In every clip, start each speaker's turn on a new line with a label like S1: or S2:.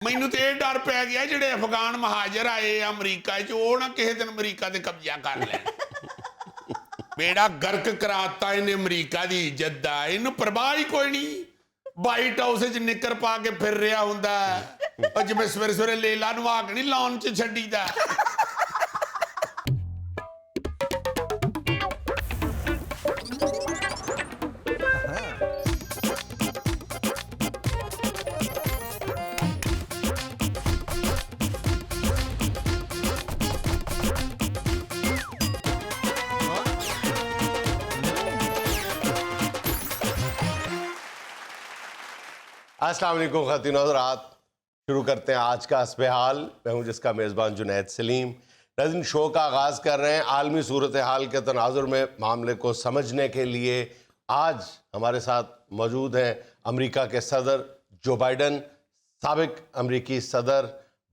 S1: ਮੈਨੂੰ ਤੇ ਇਹ ਡਰ ਪੈ ਗਿਆ ਜਿਹੜੇ ਅਫਗਾਨ ਮਹਾਜਰ ਆਏ ਅਮਰੀਕਾ 'ਚ ਉਹ ਨਾ ਕਿਸੇ ਦਿਨ ਅਮਰੀਕਾ ਤੇ ਕਬਜ਼ਾ ਕਰ ਲੈਣ। बेड़ा गर्क कराता इन्हें अमरीका की इज्जत का इन्हू परवाह ही कोई नहीं। वाइट हाउस च निकर पा के फिर रहा हुंदा जिवें सवेरे सवेरे लेला नवा के नहीं लॉन च छड्डीदा।
S2: अस्सलाम वालेकुम ख़वातीन और हज़रात, शुरू करते हैं आज का हस्बे हाल। मैं हूं जिसका मेज़बान जुनैद सलीम। नाज़रीन, शो का आगाज़ कर रहे हैं। आलमी सूरत हाल के तनाजुर में मामले को समझने के लिए आज हमारे साथ मौजूद हैं अमेरिका के सदर जो बाइडन, साबिक अमरीकी सदर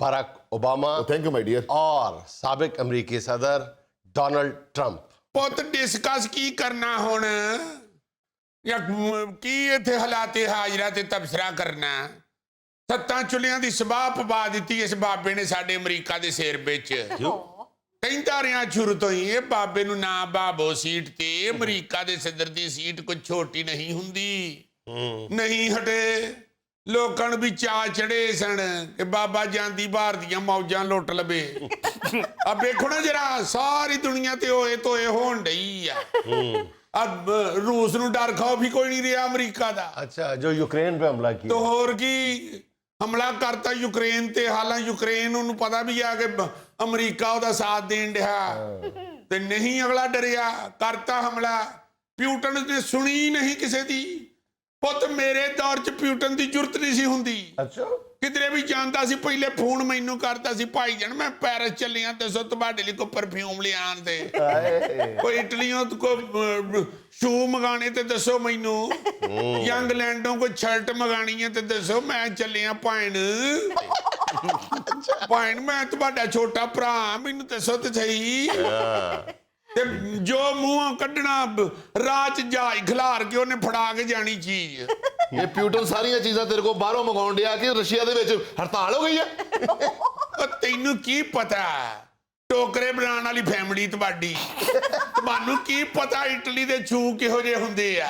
S2: Barack Obama,
S3: thank you my dear,
S2: और साबिक अमरीकी सदर डोनाल्ड ट्रंप।
S1: पुत डिस्कस की करना हुण या की इत्थे हालाते हाजरा ते तबसरा करना। सत्तां चुलियां दी सबाह पवा दित्ती इस बाबे ने साडे अमरीका दे सिर विच। कहंदा रिहा शुरू तो ही ये बाबे नूं ना भावो सीट ते, अमरीका दे सदर दी सीट कोई छोटी नहीं हुंदी। नहीं हटे लोकां नूं भी चा चढ़े सन कि बाबा जांदी बाहर दियां मौजां लुट लवे। अब देखो ना जरा सारी दुनिया ते होए तोए होण डई आ। अब रूस नूं डर खाओ भी कोई नहीं रहा अमरीका दा।
S2: अच्छा, जो यूक्रेन पे हमला किया
S1: तो होर की हमला करता यूक्रेन ते, हालां यूक्रेन उन्होंने पता भी आ कि अमरीका उहदा साथ देन दिया ते नहीं अगला डरिया करता हमला। प्यूटन ने सुनी नहीं किसी दी। पुत मेरे दौर च प्यूटन की जरूरत नहीं सी हुंदी।
S2: अच्छा,
S1: किधरे भी जाता सी पहले फोन मैनू करता सी, भाई जान मैं पेरिस चलिया, दसो तुहाडे लई कोई परफ्यूम ले आण दे, कोई इटलियों कोई शू मंगाने ते दसो मैनू, या इंग्लैंडों कोई शर्ट मंगानी है ते दसो, मैं चलिया भैन भैन मैं तुहाडा छोटा भरा मैनू दसो ते सही। ते जो मुंह कढ़ना रात जहाज खिलार के उन्हें फड़ा के जानी चीज।
S3: ये प्यूटन सारियां चीज़ां तेरे को बाहरों मंगाउण दिया कि रशिया दे विच हड़ताल हो गई है।
S1: तेनू की पता टोकरे बनाने वाली फैमिली तुहाडी, तुहानू की पता इटली दे छू किहो जे हुंदे आ,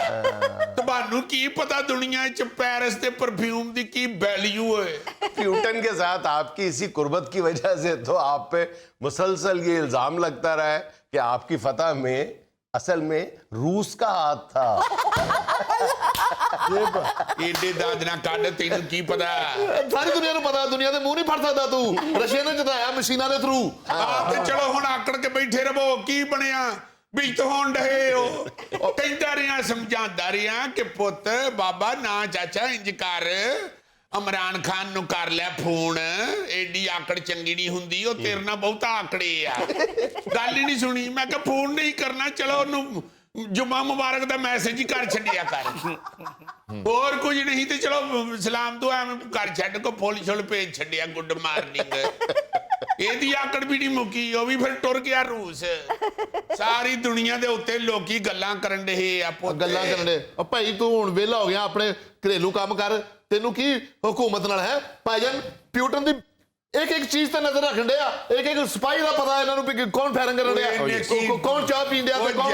S1: तुहानू की पता दुनिया च पेरिस दे परफ्यूम दी की वैल्यू है।
S2: प्यूटन के साथ आपकी इसी कुर्बत की वजह से तो आप पे मुसलसल ये इल्जाम लगता रहा है कि आपकी फतह में असल में रूस का हाथ था।
S1: एडे दादना काट तेनू की पता।
S3: सारी दुनिया को पता, दुनिया के मुंह नहीं फड़ सकता तू। रशिया ने जिताया मशीना के थ्रू।
S1: आप ते चलो हुण आकड़ के बैठे रहो, की बनया भी तो होण डहे हो। कहंदा रिहा समझांदा रिहा कि पुत बाबा ना चाचा इंज कर, इमरान खान नूं कर लिया फोन, एडी आकड़ चंगी नहीं हुंदी, ओ तेरे नाल बहुता आकड़े आ। गल ही नहीं सुनी। मैं कहा फोन नहीं करना, चलो ओनू जुम्मा मुबारक दा मैसेज ही कर छड्डिया कर, और कुछ नहीं ते चलो सलाम दुआ कर छड्ड को फुल शुल भेज छड्डिया, गुड मॉर्निंग। एदी आकड़ भी नहीं मुकी, ओ भी फिर टुर गया रूस। सारी दुनिया दे उत्ते लोकी गल्लां करन दे आ।
S3: गल्लां करन दे भाई, तू हुण वेला हो गया, अपने घरेलू काम कर। तेनू की हुकूमत नाल है भाईजान। प्यूटन दी एक एक चीज ते नजर रखन दिया, एक एक सिपाही दा पता इन्हां नूं भी कौन फायरिंग करन दिया, कौन चाह पीन दिया ते कौन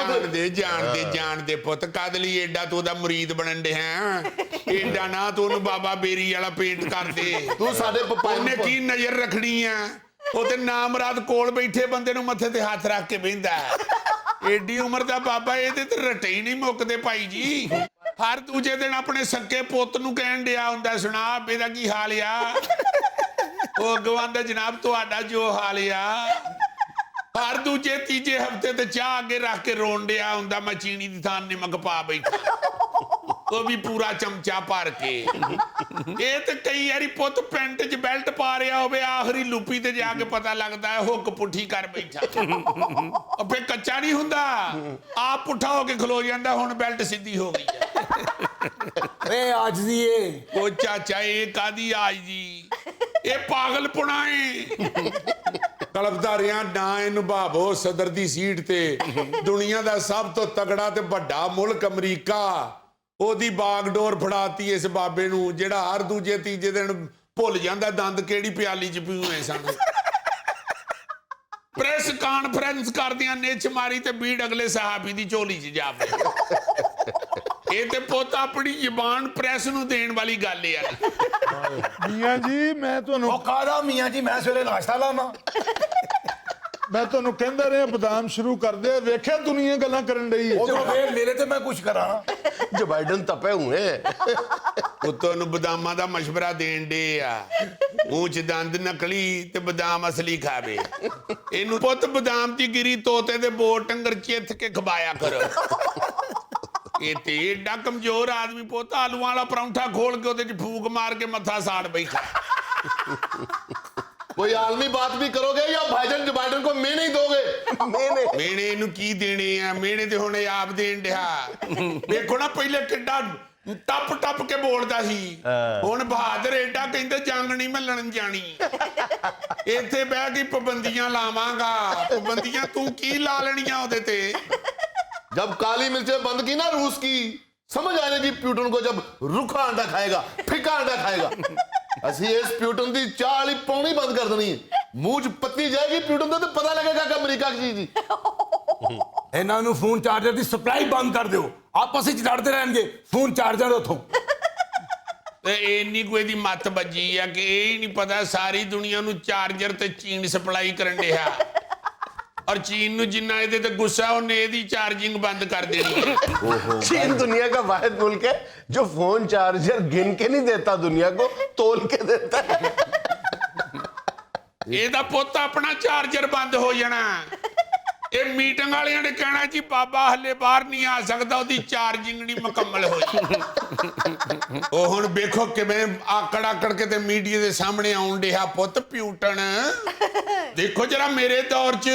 S1: जान दे पुत कद लई एडा तू दा मुरीद बनन दे हैं। एडा ना तू ओनू बाबा बेरी वाला पेंट कर दे।
S3: तू साडे
S1: ओने की नजर रखनी है, ओ ते नामराद कोल बैठे बंदे नूं मत्थे ते हत्थ रख के बहिंदा। एडी उम्र दा बाबा एदे ते रटे ही नहीं मुकदे भाई जी। हर दूजे दिन अपने सक्के पुੱਤ ਨੂੰ ਕਹਿਣ ਡਿਆ ਹੁੰਦਾ, ਸੁਣਾ बेदा की हाल आ। ਉਹ ਗਵਾਂਦਾ जनाब ਤੁਹਾਡਾ जो हाल आ। हर दूजे तीजे हफ्ते ते चाह अगे रख के रोन डिया हुंदा, मैं चीनी दी थान नमक पा बैठा, वो भी पूरा चमचा भर के। ये तो कई बारी पुत पेंट च बेल्ट पा रहा होवे, आखिरी लूपी ते जाके पता लगता है हुक पुठी कर बैठा। फिर कच्चा नहीं हुंदा, आप पुठा होके खलो जांदा, हुण बेल्ट सीधी हो गई है।
S4: आज दी ये
S1: ओ चाचा ये कादी आज जी, ये पागलपुणा है। कलबदारियां ना इनू भावो सदर दी सीट ते, दुनिया दा सब तो तगड़ा ते बड़ा मुल्क अमरीका, ओदी बागडोर फड़ाती इस बाबे नूं, जेड़ा हर दूजे तीजे दिन ਭੁੱਲ ਜਾਂਦਾ ਦੰਦ ਕਿਹੜੀ ਪਿਆਲੀ ਚ ਪੀਉਏ ਸਨ। ਪ੍ਰੈਸ ਕਾਨਫਰੰਸ ਕਰਦਿਆਂ ਨਿੱਛ ਮਾਰੀ ਤੇ ਬੀੜ ਅਗਲੇ ਸਹਾਬੀ ਦੀ ਝੋਲੀ 'ਚ ਜਾ ਪਈ। ਇਹ ਤੇ ਪੁੱਤ ਆਪਣੀ ਜ਼ਬਾਨ ਪ੍ਰੈਸ ਨੂੰ ਦੇਣ ਵਾਲੀ ਗੱਲ ਹੈ।
S4: ਮੀਆਂ ਜੀ ਮੈਂ ਤੁਹਾਨੂੰ
S5: ਉਹ ਕਾਦਾ ਮੀਆਂ ਜੀ, ਮੈਂ ਸਵੇਰੇ ਨਾਸ਼ਤਾ ਲਾਵਾਂ।
S4: ਮੈਂ ਤੁਹਾਨੂੰ ਕਹਿੰਦਾ ਰਿਹਾ ਬਦਾਮ ਸ਼ੁਰੂ ਕਰ ਦੇ, ਵੇਖਿਆ ਦੁਨੀਆ ਗੱਲਾਂ ਕਰਨ ਲਈ।
S5: ਉਧਰੋਂ ਫੇਰ ਮੇਰੇ ਤੇ ਮੈਂ ਕੁਛ ਕਰਾਂ।
S2: जो बाइडन तपे हुए हैं।
S1: ਪੁੱਤੋਂ ਨੂੰ ਬਦਾਮਾਂ ਦਾ ਮਸ਼ਵਰਾ ਦੇਣ ਦੇ ਆ। ਮੂੰਹ 'ਚ ਦੰਦ ਨਕਲੀ ਤੇ ਬਦਾਮ ਅਸਲੀ ਖਾਵੇ। ਇਹਨੂੰ ਪੁੱਤ ਬਦਾਮ ਦੀ ਗਿਰੀ ਤੋਤੇ ਦੇ ਬੋਰ ਟੰਗਰ ਚਿੱਥ ਕੇ ਖਵਾਇਆ ਕਰੋ। ਇਹ ਤੇ ਏਡਾ ਕਮਜ਼ੋਰ ਆਦਮੀ ਪੁੱਤ ਆਲੂਆਂ ਵਾਲਾ ਪਰੌਂਠਾ ਖੋਲ ਕੇ ਉਹਦੇ 'ਚ ਫੂਕ ਮਾਰ ਕੇ ਮੱਥਾ ਸਾੜ ਬੈਠਾ।
S3: कोई आलमी बात भी करोगे या भाईजान जो बाइडन को मेहने ही दोगे?
S1: ਮੇਣੇ ਇਹਨੂੰ ਕੀ ਦੇਣੇ ਆ? ਮੇਣੇ ਤੇ ਹੁਣ ਇਹ ਆਪ ਦੇਣ ਡਿਆ। ਵੇਖੋ ਨਾ ਪਹਿਲੇ ਕਿੱਡਾ ਟੱਪ ਟੱਪ ਕੇ ਬੋਲਦਾ ਸੀ, ਹੁਣ ਬਹਾਦਰ ਏਡਾ ਕਹਿੰਦਾ ਜੰਗ ਨਹੀਂ ਮੈਂ ਲੜਨ ਜਾਣੀ। ਇੱਥੇ ਬਹਿ ਕੇ ਪਾਬੰਦੀਆਂ ਲਾਵਾਂਗਾ। ਪਾਬੰਦੀਆਂ ਤੂੰ ਕੀ ਲਾ ਲੈਣੀਆਂ ਉਹਦੇ ਤੇ?
S3: जब काली मिर्चें बंद की ना रूस की, समझ आ जाएगी प्यूटन को जब रुखा अंडा खाएगा, फिका अंडा खाएगा। ਅਸੀਂ ਇਸ ਪਿਊਟਨ ਦੀ ਚਾਹ ਵਾਲੀ ਪੌਣੀ ਬੰਦ ਕਰ ਦੇਣੀ ਹੈ। ਮੂੰਹ 'ਚ ਪੱਤੀ ਜਾਏਗੀ ਪਿਊਟਨ ਦਾ ਤੇ ਪਤਾ ਲੱਗੇਗਾ ਕਿ ਅਮਰੀਕਾ ਕੀ ਚੀਜ਼ ਜੀ।
S5: ਇਹਨਾਂ ਨੂੰ ਫੋਨ ਚਾਰਜਰ ਦੀ ਸਪਲਾਈ ਬੰਦ ਕਰ ਦਿਓ, ਆਪਸ ਵਿੱਚ ਲੜਦੇ ਰਹਿਣਗੇ ਫੋਨ ਚਾਰਜਰ ਉਥੋਂ।
S1: ਤੇ ਇੰਨੀ ਕੋਈ ਦੀ ਮੱਤ ਵੱਜੀ ਆ ਕਿ ਇਹ ਹੀ ਨਹੀਂ ਪਤਾ ਸਾਰੀ ਦੁਨੀਆ ਨੂੰ ਚਾਰਜਰ ਤੇ ਚੀਨ ਸਪਲਾਈ ਕਰਨ ਡਿਆ। ਔਰ ਚੀਨ ਨੂੰ ਜਿੰਨਾ ਇਹਦੇ ਤੇ ਗੁੱਸਾ ਉਹਨੇ ਇਹਦੀ ਚਾਰजिंग ਬੰਦ ਕਰ ਦੇਣੀ ਹੈ।
S2: चीन दुनिया का वाहिद मुल्क है जो फोन चार्जर गिन के नहीं देता, दुनिया को तोल के देता है।
S1: ਇਹਦਾ ਪੁੱਤ ਆਪਣਾ ਚਾਰਜਰ ਬੰਦ ਹੋ ਜਾਣਾ। ਇਹ ਮੀਟਿੰਗ ਵਾਲਿਆਂ ਨੇ ਕਹਿਣਾ ਜੀ ਬਾਬਾ ਹਲੇ ਬਾਹਰ ਨਹੀਂ ਆ ਸਕਦਾ, ਉਹਦੀ ਚਾਰजिंग ਨਹੀਂ ਮੁਕੰਮਲ ਹੋਈ। ਉਹ ਹੁਣ ਵੇਖੋ ਕਿਵੇਂ ਆਕੜ ਆਕੜ ਕੇ ਤੇ ਮੀਡੀਆ ਦੇ ਸਾਹਮਣੇ ਆਉਣ ਡਿਆ ਪੁੱਤ ਪਿਊਟਨ। ਦੇਖੋ ਜਰਾ ਮੇਰੇ ਦੌਰ 'ਚ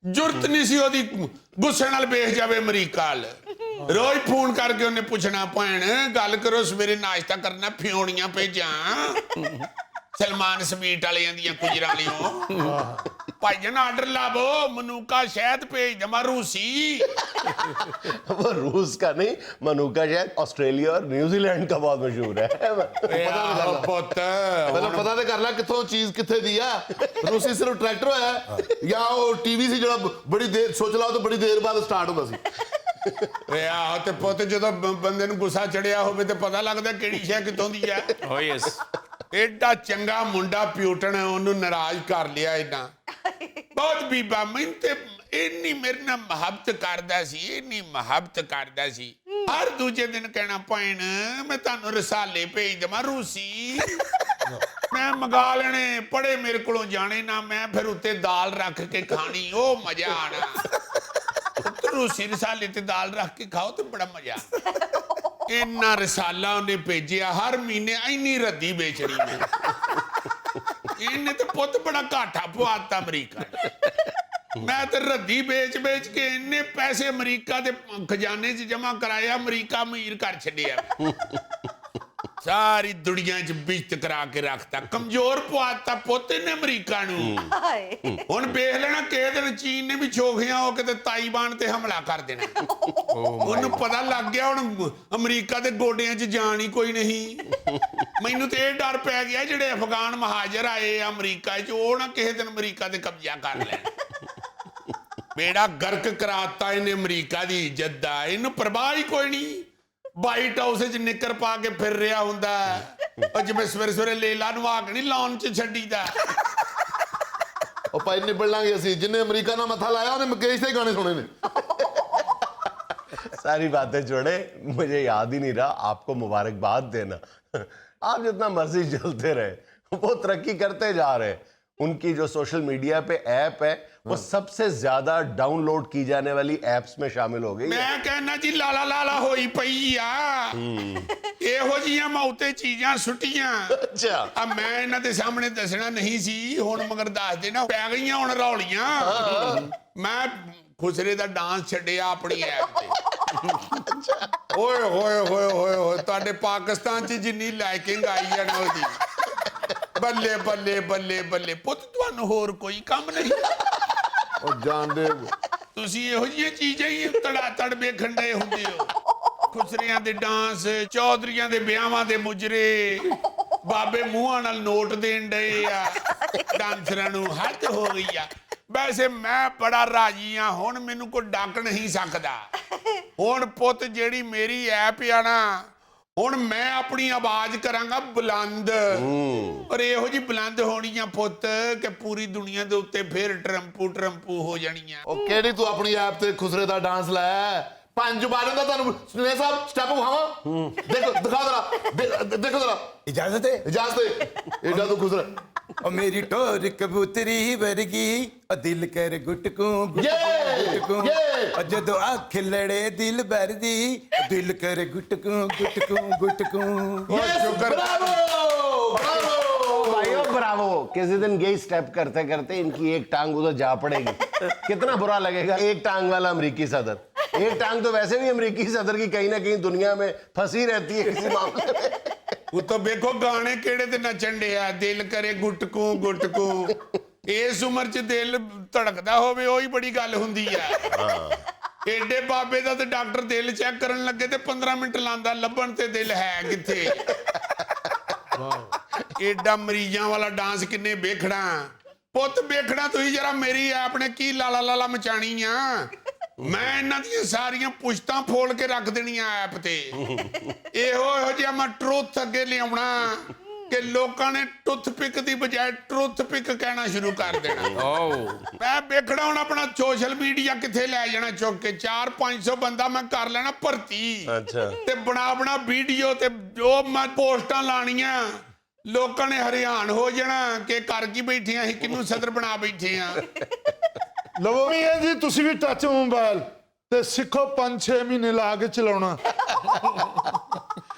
S1: ਜੁਰਤ ਨਹੀਂ ਸੀ ਉਹਦੀ ਗੁੱਸੇ ਨਾਲ ਵੇਖ ਜਾਵੇ ਅਮਰੀਕਾ ਵੱਲ। ਰੋਜ਼ ਫੋਨ ਕਰਕੇ ਉਹਨੇ ਪੁੱਛਣਾ ਭੈਣ ਗੱਲ ਕਰੋ ਸਵੇਰੇ ਨਾਸ਼ਤਾ ਕਰਨਾ, ਫਿਉਣੀਆਂ ਭੇਜਾਂ ਸਲਮਾਨ ਸਵੀਟ ਵਾਲਿਆਂ ਦੀਆਂ ਕੁਜਰਾਂ ਲਿਓ। ਭਾਈਜਨ ਆਰਡਰ ਲਾਵੋ, ਮਨੂਕਾ ਸ਼ਹਿਦ ਭੇਜ ਦਮਾ ਰੂਸੀ।
S2: वो रूस का नहीं, मनुका शायद ऑस्ट्रेलिया और न्यूजीलैंड का बहुत मशहूर है।
S1: ਆਹੋ ਪੁੱਤ
S3: ਪਹਿਲਾਂ ਪਤਾ ਤੇ ਕਰ ਲੈ ਕਿੱਥੋਂ ਚੀਜ਼ ਕਿੱਥੇ ਦੀ ਆ। ਰੂਸੀ ਸਿਰਫ ਟਰੈਕਟਰ ਹੋਇਆ ਜਾਂ ਉਹ ਟੀਵੀ ਸੀ ਜਿਹੜਾ ਬੜੀ ਦੇਰ ਸੋਚ ਲਾਓ ਤਾਂ ਬੜੀ ਦੇਰ ਬਾਅਦ ਸਟਾਰਟ ਹੁੰਦਾ ਸੀ।
S1: ਓਏ ਆਹੋ ਤੇ ਪੁੱਤ ਜਦੋਂ ਬੰਦੇ ਨੂੰ ਗੁੱਸਾ ਚੜਿਆ ਹੋਵੇ ਤੇ ਪਤਾ ਲੱਗਦਾ ਕਿਹੜੀ ਸ਼ੈ ਕਿੱਥੋਂ ਦੀ ਆ। ਓ ਯੈਸ ਏਡਾ ਚੰਗਾ ਮੁੰਡਾ ਪਿਊਟਨ, ਉਹਨੂੰ ਨਾਰਾਜ਼ ਕਰ ਲਿਆ ਇਹਨਾਂ। ਬਹੁਤ ਬੀਬਾ ਮੈਨੂੰ ਤੇ ਇੰਨੀ ਮੇਰੇ ਨਾਲ ਮੁਹੱਬਤ ਕਰਦਾ ਸੀ, ਇੰਨੀ ਮੁਹੱਬਤ ਕਰਦਾ ਸੀ। ਹਰ ਦੂਜੇ ਦਿਨ ਕਹਿਣਾ ਭੈਣ ਮੈਂ ਤੁਹਾਨੂੰ ਰਸਾਲੇ ਭੇਜ ਦੇਵਾਂ ਰੂਸੀ, ਮੈਂ ਮੰਗਾ ਲੈਣੇ, ਪੜੇ ਮੇਰੇ ਕੋਲੋਂ ਜਾਣੇ ਨਾ, ਮੈਂ ਫਿਰ ਉੱਤੇ ਦਾਲ ਰੱਖ ਕੇ ਖਾਣੀ, ਉਹ ਮਜ਼ਾ ਆਣਾ। ਰੂਸੀ ਰਸਾਲੇ ਤੇ ਦਾਲ ਰੱਖ ਕੇ ਖਾਓ ਤੇ ਬੜਾ ਮਜ਼ਾ। ਇੰਨਾ ਰਸਾਲਾ ਉਹਨੇ ਭੇਜਿਆ, ਹਰ ਮਹੀਨੇ ਇੰਨੀ ਰੱਦੀ ਵੇਚਣੀ ਮੈਂ। ਇਹਨੇ ਤੇ ਪੁੱਤ ਬੜਾ ਘਾਟਾ ਪਵਾਤਾ ਅਮਰੀਕਾ ਨੇ। ਮੈਂ ਤੇ ਰੱਦੀ ਵੇਚ ਕੇ ਇੰਨੇ ਪੈਸੇ ਅਮਰੀਕਾ ਦੇ ਖਜ਼ਾਨੇ 'ਚ ਜਮਾ ਕਰਾਇਆ, ਅਮਰੀਕਾ ਅਮੀਰ ਕਰ ਛੱਡਿਆ। ਸਾਰੀ ਦੁਨੀਆ 'ਚ ਬਿਜਤ ਕਰਾ ਕੇ ਰੱਖਤਾ, ਕਮਜ਼ੋਰ ਪਵਾਤਾ ਪੁੱਤ ਨੇ ਅਮਰੀਕਾ ਨੂੰ। ਹੁਣ ਵੇਖ ਲੈਣਾ ਕਿਸੇ ਦਿਨ ਚੀਨ ਨੇ ਵੀ ਛੋਖੀਆਂ ਹੋ ਕੇ ਤੇ ਤਾਈਵਾਨ ਤੇ ਹਮਲਾ ਕਰ ਦੇਣਾ। ਉਹਨੂੰ ਪਤਾ ਲੱਗ ਗਿਆ ਹੁਣ ਅਮਰੀਕਾ ਦੇ ਗੋਡਿਆਂ 'ਚ ਜਾਨ ਹੀ ਕੋਈ ਨਹੀਂ। ਮੈਨੂੰ ਤੇ ਇਹ ਡਰ ਪੈ ਗਿਆ ਜਿਹੜੇ ਅਫਗਾਨ ਮਹਾਜਰ ਆਏ ਅਮਰੀਕਾ 'ਚ, ਉਹ ਨਾ ਕਿਸੇ ਦਿਨ ਅਮਰੀਕਾ ਤੇ ਕਬਜ਼ਾ ਕਰ ਲੈਣ। ਬੇੜਾ ਗਰਕ ਕਰਾਤਾ ਇਹਨੇ ਅਮਰੀਕਾ ਦੀ ਇੱਜ਼ਤ ਦਾ, ਇਹਨੂੰ ਪਰਵਾਹ ਹੀ ਕੋਈ ਨਹੀਂ। ਵਾਈਟ ਹਾਊਸ 'ਚ ਨਿੱਕਰ ਪਾ ਕੇ ਫਿਰ ਰਿਹਾ ਹੁੰਦਾ, ਉਹ ਜਿਵੇਂ ਸਵੇਰੇ ਸਵੇਰੇ ਲੇਲਾ ਨੂੰ ਆਕ ਨਹੀਂ ਲਾਉਣ 'ਚ ਛੱਡੀਦਾ।
S3: ਉਹ ਭਾਈ ਨਿਬੜ ਲਾਂਗੇ ਅਸੀਂ, ਜਿੰਨੇ ਅਮਰੀਕਾ ਨਾਲ ਮੱਥਾ ਲਾਇਆ ਉਹਨੇ ਮੁਕੇਸ਼ ਦੇ ਗਾਣੇ ਸੁਣੇ ਨੇ।
S2: सारी बातें छोड़े, मुझे याद ही नहीं रहा आपको मुबारकबाद देना। आप जितना मर्जी चलते रहे, वो तरक्की करते जा रहे हैं। उनकी जो सोशल मीडिया पे ऐप है वो सबसे ज्यादा डाउनलोड की जाने वाली एप्स में शामिल हो गई है।
S1: ਮੈਂ ਕਹਿਣਾ ਜੀ ਲਾਲਾ ਲਾਲਾ ਹੋਈ ਪਈ ਆ। ਇਹੋ ਜੀਆਂ ਮੌਤੇ ਚੀਜ਼ਾਂ ਸੁੱਟੀਆਂ।
S2: अच्छा
S1: ਆ ਮੈਂ ਇਹਨਾਂ ਦੇ ਸਾਹਮਣੇ ਦੱਸਣਾ ਨਹੀਂ ਸੀ, ਹੁਣ ਮਗਰ ਦੱਸ ਦੇਣਾ ਪੈ ਗਈਆਂ ਹੁਣ ਰੌਲੀਆਂ। ਮੈਂ ਖੁਸਰੇ ਦਾ ਡਾਂਸ ਛੱਡਿਆ ਆਪਣੀ ਐਪ ਤੇ। ਓਏ ਹੋਏ ਹੋਏ ਹੋਏ ਹੋਏ, ਤੁਹਾਡੇ ਪਾਕਿਸਤਾਨ 'ਚ ਜਿੰਨੀ ਲਾਈਕਿੰਗ ਆਈ ਹੈ ਨਾ ਉਹਦੀ, ਬੱਲੇ ਬੱਲੇ ਬੱਲੇ ਬੱਲੇ। ਪੁੱਤ ਤੁਹਾਨੂੰ ਹੋਰ ਕੋਈ ਕੰਮ ਨਹੀਂ?
S3: ਉਹ ਜਾਣਦੇ
S1: ਤੁਸੀਂ ਇਹੋ ਜਿਹੀਆਂ ਚੀਜ਼ਾਂ ਹੀ ਤੜਾ ਤੜ ਵੇਖਣ ਡਏ ਹੁੰਦੇ ਹੋ। ਖੁਸਰਿਆਂ ਦੇ ਡਾਂਸ, ਚੌਧਰੀਆਂ ਦੇ ਵਿਆਹਾਂ ਦੇ ਮੁਜਰੇ, ਬਾਬੇ ਮੂੰਹਾਂ ਨਾਲ ਨੋਟ ਦੇਣ ਡਏ ਆ ਡਾਂਸਰਾਂ ਨੂੰ, ਹੱਦ ਹੋ ਗਈ ਆ। ਵੈਸੇ ਮੈਂ ਬੜਾ ਰਾਜੀ ਆ, ਹੁਣ ਮੈਨੂੰ ਕੋਈ ਡੱਕ ਨਹੀਂ ਸਕਦਾ। ਹੁਣ ਪੁੱਤ ਜਿਹੜੀ ਮੇਰੀ ਐਪ ਆ ਨਾ, ਹੁਣ ਮੈਂ ਆਪਣੀ ਆਵਾਜ਼ ਕਰਾਂਗਾ ਬੁਲੰਦ, ਔਰ ਇਹੋ ਜੀ ਬੁਲੰਦ ਹੋਣੀ ਆ ਪੁੱਤ ਕਿ ਪੂਰੀ ਦੁਨੀਆ ਦੇ ਉੱਤੇ ਫਿਰ ਟਰੰਪੂ ਹੋ ਜਾਣੀਆਂ।
S3: ਉਹ ਕਿਹੜੀ ਤੂੰ ਆਪਣੀ ਐਪ ਤੇ ਖੁਸਰੇ ਦਾ ਡਾਂਸ ਲਾਇਆ? 5 ਬਾਰਾਂ ਦਾ ਤੁਹਾਨੂੰ ਸੁਨੇ ਸਾਹਿਬ ਸਟੈਪ ਵਿਖਾਵਾਂ? ਦੇਖੋ, ਦਿਖਾ ਜ਼ਰਾ, ਦੇਖੋ ਜ਼ਰਾ।
S5: इजाजत है?
S3: ਇਜਾਜ਼ਤ ਦੇ, ਏਡਾ ਤੂੰ ਖੁਸਰਾ।
S5: और मेरी टोर कबूतरी वर्गी और दिल कर गुटकू गुटकू, और जदों अख लड़े दिल भर दी दिल कर गुटकू गुटकू गुटकू।
S3: Bravo, bravo.
S2: भाइयों ब्रावो। किसी दिन यही स्टेप करते करते इनकी एक टांग उधर जा पड़ेगी, कितना बुरा लगेगा। एक टांग वाला अमेरिकी सदर, एक टांग तो वैसे भी अमेरिकी सदर की कहीं ना कहीं दुनिया में फंसी रहती है किसी मामले में।
S1: ਉੱਤੋਂ ਵੇਖੋ ਗਾਣੇ ਕਿਹੜੇ ਤੇ ਨੱਚਣ ਡਿਆ, ਦਿਲ ਕਰੇ ਗੁਟਕੂ ਗੁਟਕੂ। ਇਸ ਉਮਰ 'ਚ ਦਿਲ ਧੜਕਦਾ ਹੋਵੇ ਉਹੀ ਬੜੀ ਗੱਲ ਹੁੰਦੀ ਆ। ਏਡੇ ਬਾਬੇ ਦਾ ਤੇ ਡਾਕਟਰ ਦਿਲ ਚੈੱਕ ਕਰਨ ਲੱਗੇ ਤੇ 15 ਮਿੰਟ ਲਾਂਦਾ ਲੱਭਣ ਤੇ ਦਿਲ ਹੈ ਕਿੱਥੇ। ਏਡਾ ਮਰੀਜ਼ਾਂ ਵਾਲਾ ਡਾਂਸ ਕਿੰਨੇ ਵੇਖਣਾ ਪੁੱਤ, ਵੇਖਣਾ ਤੁਸੀਂ ਜਰਾ। ਮੇਰੀ ਐਪ ਨੇ ਕੀ ਲਾਲਾ ਲਾਲਾ ਮਚਾਣੀ ਆ। ਮੈਂ ਇਹਨਾਂ ਦੀਆਂ ਸਾਰੀਆਂ ਪੁਸ਼ਤਾਂ ਫੋਲ ਕੇ ਰੱਖ ਦੇਣੀਆਂ ਐਪ ਤੇ। ਇਹੋ ਜਿਹਾ ਮੈਂ ਟਰੁੱਥ ਅੱਗੇ ਲਿਆਉਣਾ ਕਿ ਲੋਕਾਂ ਨੇ ਟੁੱਥਪਿਕ ਦੀ ਬਜਾਏ ਟਰੁੱਥਪਿਕ ਕਹਿਣਾ ਸ਼ੁਰੂ ਕਰ ਦੇਣਾ। ਮੈਂ ਵੇਖਣਾ ਹੁਣ ਆਪਣਾ ਸੋਸ਼ਲ ਮੀਡੀਆ ਕਿੱਥੇ ਲੈ ਜਾਣਾ ਚੁੱਕ ਕੇ। 400-500 ਬੰਦਾ ਮੈਂ ਕਰ ਲੈਣਾ ਭਰਤੀ।
S2: ਅੱਛਾ।
S1: ਤੇ ਬਣਾ ਵੀਡੀਓ ਤੇ ਜੋ ਮੈਂ ਪੋਸਟਾਂ ਲਾਣੀਆਂ, ਲੋਕਾਂ ਨੇ ਹਰਿਆਣ ਹੋ ਜਾਣਾ ਕਿ ਕਰ ਕੀ ਬੈਠੇ ਆ, ਅਸੀਂ ਕਿਹਨੂੰ ਸਦਰ ਬਣਾ ਬੈਠੇ ਆ।
S4: ਲਵੋ ਮੀਆਂ ਜੀ, ਤੁਸੀਂ ਵੀ ਟੱਚ ਮੋਬਾਈਲ ਤੇ ਸਿੱਖੋ 5-6 ਮਹੀਨੇ ਲਾ ਕੇ ਚਲਾਉਣਾ।